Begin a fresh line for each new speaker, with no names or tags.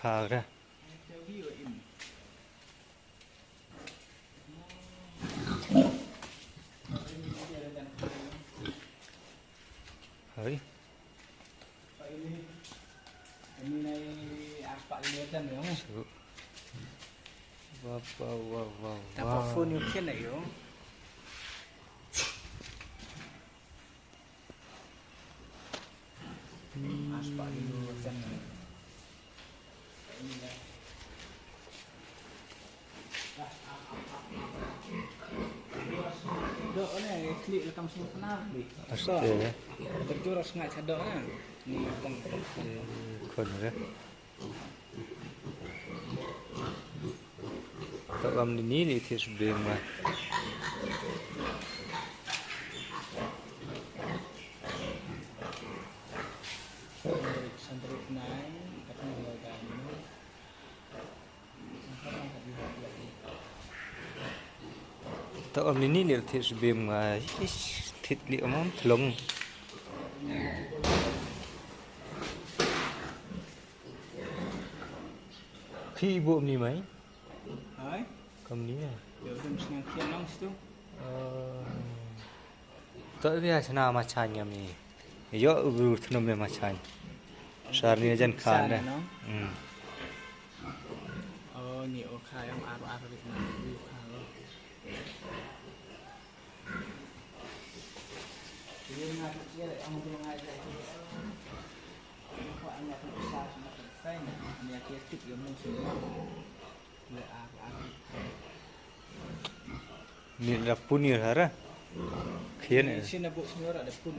khá ra ấy wow wow wow wow
Tanpa phone yung kian na yun. Aspak dulu kan. Dok ni klik lekam semua kenal ni.
Astaga.
Terjuras ngai sadok kan. Ni kan.
Kon ra tak ram ni ni this beng ma
Santri naik katanya dia kan.
tak ram ni ni this beng ma thit li amom thlong khi bộ ni mai
Hai.
kam ni
Dia belum senang kian nang situ.
tak dia sana ma chanya mi yo ur thnom me ma chany sar ni jan khan dah
Oh ni oka yang aru-aru di sana. Dia nak dia ang dia ngajar. Kau anak tu besar sama selesai ni. Dia kreatif dia musuh. Dia aru-aru.
ni la punir hara khien
Sini nak buat semua ada pun.